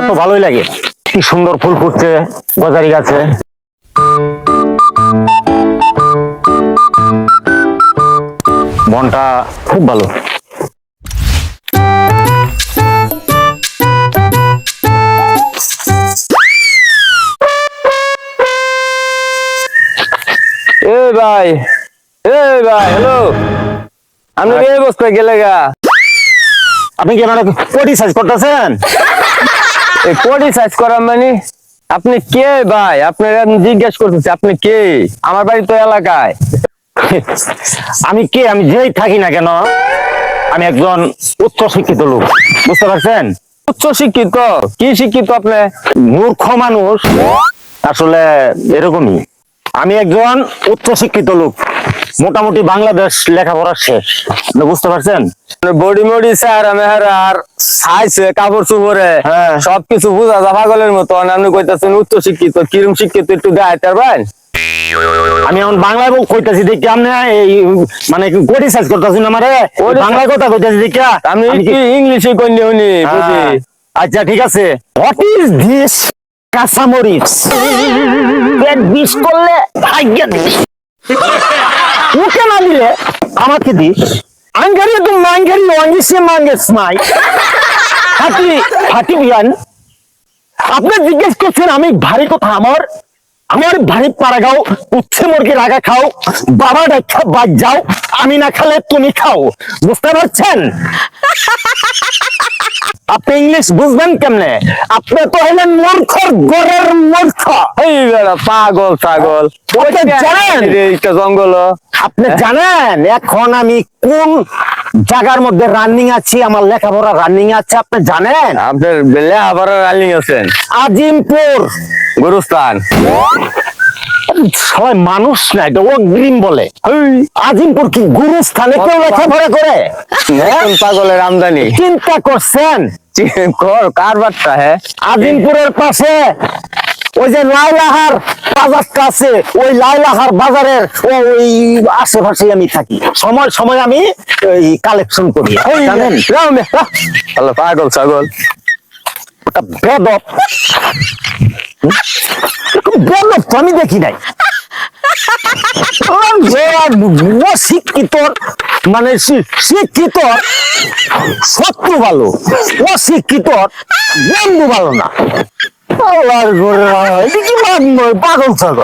তো ভালোই লাগে। কি সুন্দর ফুল ফুটছে গজারি গাছে। মনটা খুব ভালো। ভাই হ্যালো, আপনি এই অবস্থায় গেলে গা? আপনি কি মানে কোটি সাইজ করতেছেন? এই কোটি সাইজ করা মানে আপনি কে ভাই? আপনার জিজ্ঞেস করতেছি আপনি কে? আমার বাড়ি তো এলাকায়। আমি কে? আমি যেই থাকি না কেন, আমি একজন উচ্চ শিক্ষিত লোক, বুঝতে পারছেন? উচ্চ শিক্ষিত? কি শিক্ষিত আপনি? মূর্খ মানুষ আসলে এরকমই। আমি একজন উচ্চ শিক্ষিত লোক, মোটামুটি বাংলাদেশ লেখাপড়া শেষ, বুঝতে পারছেন? বডি মডি স্যার আমি আর সাইছে কাপড় চুপড়ে সবকিছু বুঝা যা পাগলের মতো। আপনি কইতাছেন উচ্চ শিক্ষিত, কিরম শিক্ষিত একটু দেখাইতে পারবেন? আমি এখন বাংলায় কইতাছি দেখি আপনি এই মানে কোটি সাইজ করতেছেন আমারে বাংলায় কথা কইতাছি দেখি আমি কি ইংলিশে কইনি উনি বুঝি। আচ্ছা ঠিক আছে। What is this? কাঁচামরিচ পেট বিষ করলে ভাগ্য দিস, মুখে না দিলে আমাকে দিস। আঙ্গারি তো মাঙ্গারি ওয়াঙ্গিসে মাঙ্গেস নাই হাতি হাতি বিয়ান। আপনি জিজ্ঞেস করছেন আমি ভারী কথা, আমার ভারী পাড়া গাও, উচ্ছে মুরগির আগা খাও, বাবা দেখা বাদ যাও, আমি না খেলে তুমি খাও, বুঝতে পারছেন? আপনি ইংলিশ বুঝবেন কেমনে? আপনি তো হলেন মূর্খ, গরের মূর্খ। এই বেড়া পাগল ছাগল জানেন জঙ্গল। আপনি জানেন এখন আমি কোন জায়গার মধ্যে রানিং আছি? আমার লেখাপড়া রানিং আছে, আপনি জানেন? আপনার লেখাপড়া রানিং আছেন? আজিমপুর গুরুস্থান। সবাই মানুষ না, এটা অগ্রিম বলে। আজিমপুর কি গুরুস্থানে কেউ লেখাপড়া করে? পাগলের আমদানি। চিন্তা করছেন? কার বার্তা? হ্যাঁ, আজিমপুরের পাশে ওই যে লাইলাহার বাজারটা আছে, ওই লাইলাহার বাজারের ওই আশেপাশে আমি থাকি। সময় সময় আমি ওই কালেকশন করি, জানেন? পাগল ছাগল ওটা বেদব, বেদব তো আমি দেখি নাই। শিক্ষিত মানে শিক্ষিত শত্রু ভালো, অশিক্ষিত বন্ধু ভালো না। পাগল ছাগল।